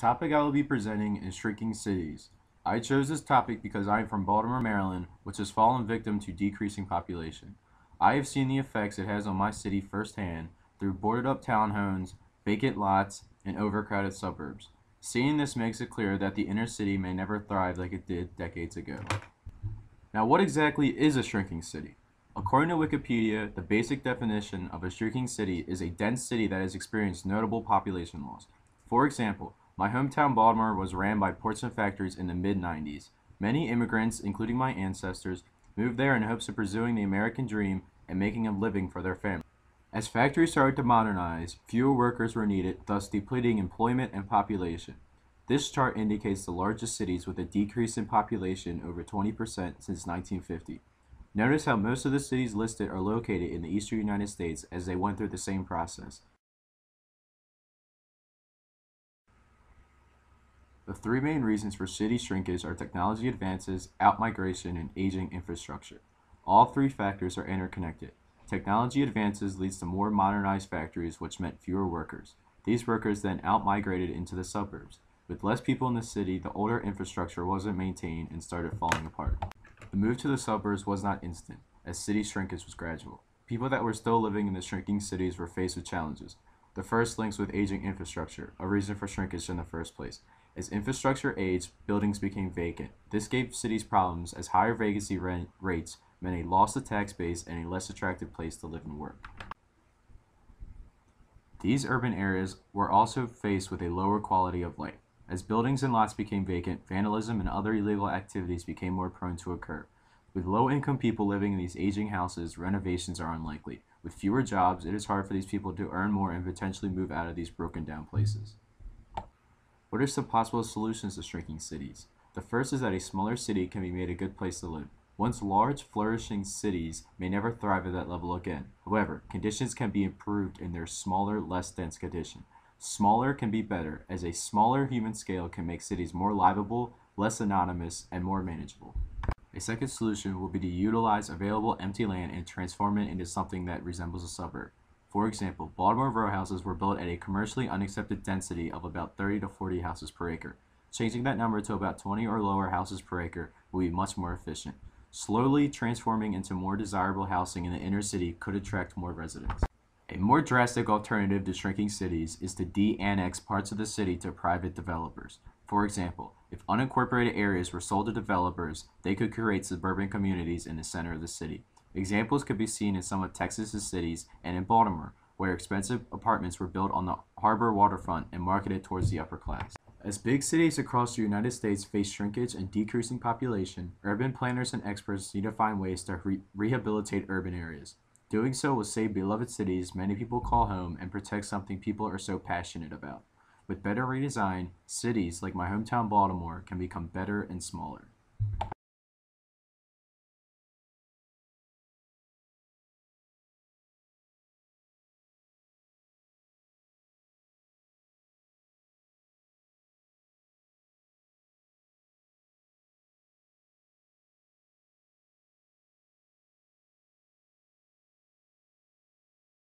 topic I will be presenting is shrinking cities. I chose this topic because I am from Baltimore, Maryland, which has fallen victim to decreasing population. I have seen the effects it has on my city firsthand through boarded up townhomes, vacant lots, and overcrowded suburbs. Seeing this makes it clear that the inner city may never thrive like it did decades ago. Now, what exactly is a shrinking city? According to Wikipedia, the basic definition of a shrinking city is a dense city that has experienced notable population loss. For example, my hometown Baltimore was ran by ports and factories in the mid-90s. Many immigrants, including my ancestors, moved there in hopes of pursuing the American dream and making a living for their family. As factories started to modernize, fewer workers were needed, thus depleting employment and population. This chart indicates the largest cities with a decrease in population over 20% since 1950. Notice how most of the cities listed are located in the eastern United States as they went through the same process. The three main reasons for city shrinkage are technology advances, outmigration, and aging infrastructure. All three factors are interconnected. Technology advances leads to more modernized factories, which meant fewer workers. These workers then outmigrated into the suburbs. With less people in the city, the older infrastructure wasn't maintained and started falling apart. The move to the suburbs was not instant, as city shrinkage was gradual. People that were still living in the shrinking cities were faced with challenges. The first links with aging infrastructure, a reason for shrinkage in the first place. As infrastructure aged, buildings became vacant. This gave cities problems as higher vacancy rates meant a loss of tax base and a less attractive place to live and work. These urban areas were also faced with a lower quality of life. As buildings and lots became vacant, vandalism and other illegal activities became more prone to occur. With low-income people living in these aging houses, renovations are unlikely. With fewer jobs, it is hard for these people to earn more and potentially move out of these broken-down places. What are some possible solutions to shrinking cities? The first is that a smaller city can be made a good place to live. Once large, flourishing cities may never thrive at that level again. However, conditions can be improved in their smaller, less dense condition. Smaller can be better, as a smaller human scale can make cities more livable, less anonymous, and more manageable. A second solution will be to utilize available empty land and transform it into something that resembles a suburb. For example, Baltimore row houses were built at a commercially unaccepted density of about 30 to 40 houses per acre. Changing that number to about 20 or lower houses per acre will be much more efficient. Slowly transforming into more desirable housing in the inner city could attract more residents. A more drastic alternative to shrinking cities is to de-annex parts of the city to private developers. For example, if unincorporated areas were sold to developers, they could create suburban communities in the center of the city. Examples could be seen in some of Texas's cities and in Baltimore, where expensive apartments were built on the harbor waterfront and marketed towards the upper class. As big cities across the United States face shrinkage and decreasing population, urban planners and experts need to find ways to rehabilitate urban areas. Doing so will save beloved cities many people call home and protect something people are so passionate about. With better redesign, cities like my hometown Baltimore can become better and smaller.